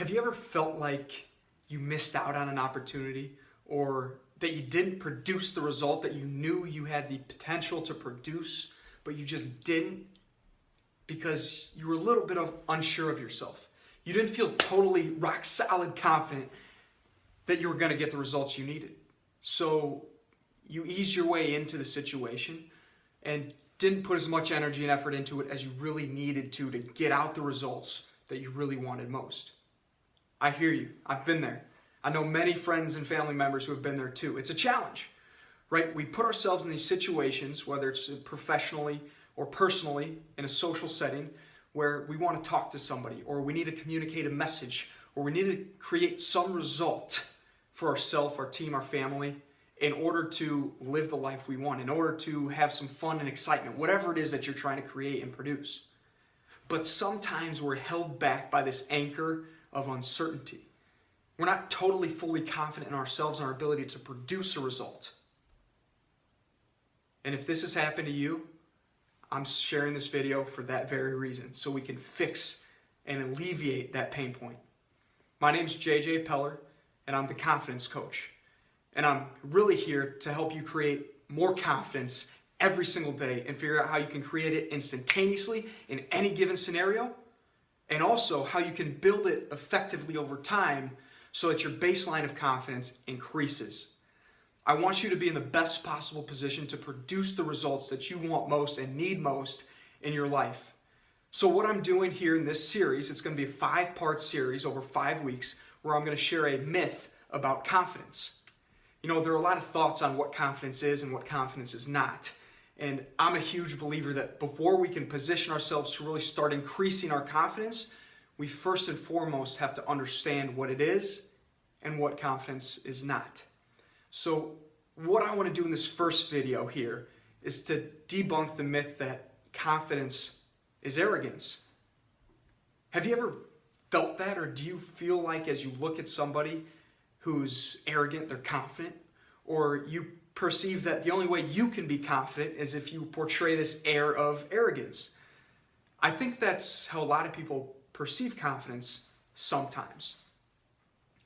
Have you ever felt like you missed out on an opportunity, or that you didn't produce the result that you knew you had the potential to produce, but you just didn't because you were a little bit unsure of yourself? You didn't feel totally rock solid confident that you were going to get the results you needed. So you eased your way into the situation and didn't put as much energy and effort into it as you really needed to get out the results that you really wanted most. I hear you. I've been there. I know many friends and family members who have been there too. It's a challenge, right? We put ourselves in these situations, whether it's professionally or personally in a social setting, where we want to talk to somebody, or we need to communicate a message, or we need to create some result for ourselves, our team, our family, in order to live the life we want, in order to have some fun and excitement, whatever it is that you're trying to create and produce. But sometimes we're held back by this anchor of uncertainty. We're not totally fully confident in ourselves and our ability to produce a result. And if this has happened to you, I'm sharing this video for that very reason, so we can fix and alleviate that pain point. My name is JJ Peller, and I'm the confidence coach. And I'm really here to help you create more confidence every single day and figure out how you can create it instantaneously in any given scenario, and also how you can build it effectively over time so that your baseline of confidence increases. I want you to be in the best possible position to produce the results that you want most and need most in your life. So what I'm doing here in this series, it's going to be a 5-part series over 5 weeks, where I'm going to share a myth about confidence. You know, there are a lot of thoughts on what confidence is and what confidence is not. And I'm a huge believer that before we can position ourselves to really start increasing our confidence, we first and foremost have to understand what it is and what confidence is not. So what I want to do in this first video here is to debunk the myth that confidence is arrogance. Have you ever felt that, or do you feel like as you look at somebody who's arrogant, they're confident, or you perceive that the only way you can be confident is if you portray this air of arrogance? I think that's how a lot of people perceive confidence sometimes.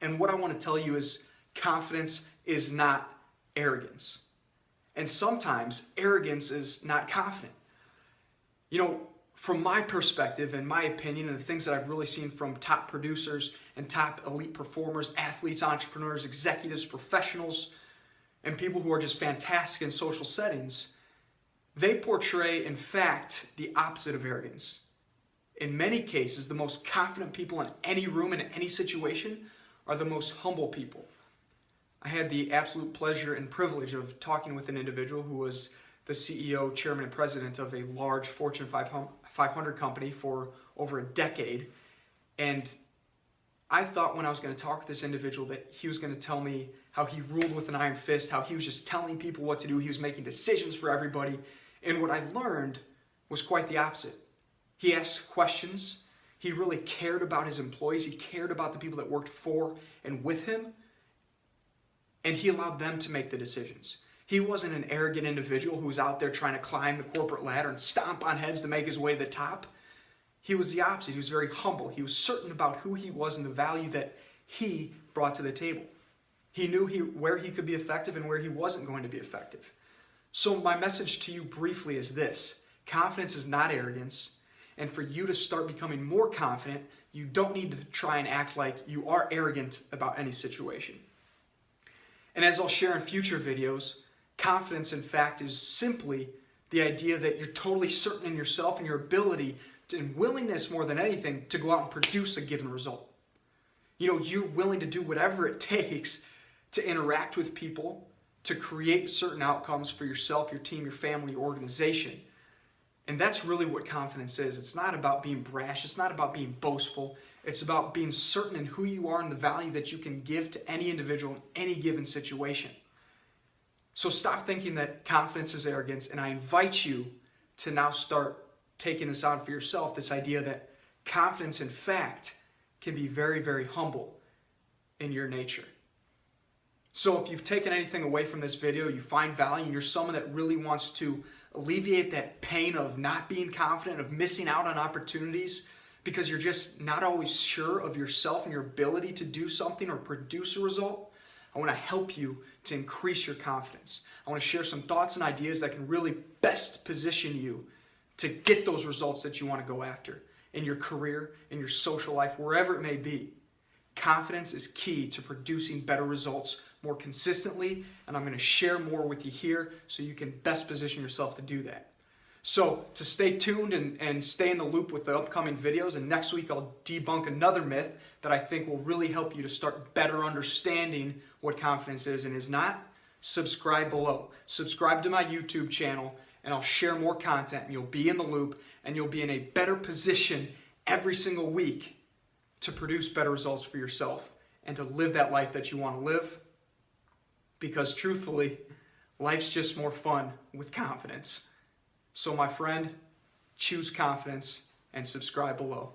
And what I want to tell you is confidence is not arrogance. And sometimes arrogance is not confident. You know, from my perspective and my opinion and the things that I've really seen from top producers and top elite performers, athletes, entrepreneurs, executives, professionals, and people who are just fantastic in social settings, they portray, in fact, the opposite of arrogance. In many cases, the most confident people in any room, in any situation, are the most humble people. I had the absolute pleasure and privilege of talking with an individual who was the CEO, chairman, and president of a large Fortune 500 company for over a decade. And I thought when I was going to talk with this individual that he was going to tell me how he ruled with an iron fist, how he was just telling people what to do, he was making decisions for everybody. And what I learned was quite the opposite. He asked questions. He really cared about his employees. He cared about the people that worked for and with him. And he allowed them to make the decisions. He wasn't an arrogant individual who was out there trying to climb the corporate ladder and stomp on heads to make his way to the top. He was the opposite. He was very humble. He was certain about who he was and the value that he brought to the table. He knew where he could be effective and where he wasn't going to be effective. So my message to you briefly is this: confidence is not arrogance. And for you to start becoming more confident, you don't need to try and act like you are arrogant about any situation. And as I'll share in future videos, confidence, in fact, is simply the idea that you're totally certain in yourself and your ability and willingness more than anything to go out and produce a given result. You know, you're willing to do whatever it takes to interact with people, to create certain outcomes for yourself, your team, your family, your organization. And that's really what confidence is. It's not about being brash. It's not about being boastful. It's about being certain in who you are and the value that you can give to any individual in any given situation. So stop thinking that confidence is arrogance, and I invite you to now start taking this on for yourself, this idea that confidence, in fact, can be very, very humble in your nature. So if you've taken anything away from this video, you find value, and you're someone that really wants to alleviate that pain of not being confident, of missing out on opportunities because you're just not always sure of yourself and your ability to do something or produce a result, I want to help you to increase your confidence. I want to share some thoughts and ideas that can really best position you to get those results that you want to go after in your career, in your social life, wherever it may be. Confidence is key to producing better results more consistently, and I'm going to share more with you here so you can best position yourself to do that. So to stay tuned and stay in the loop with the upcoming videos, and next week I'll debunk another myth that I think will really help you to start better understanding what confidence is and is not. Subscribe below. Subscribe to my YouTube channel, and I'll share more content, and you'll be in the loop, and you'll be in a better position every single week to produce better results for yourself and to live that life that you want to live. Because truthfully, life's just more fun with confidence. So my friend, choose confidence and subscribe below.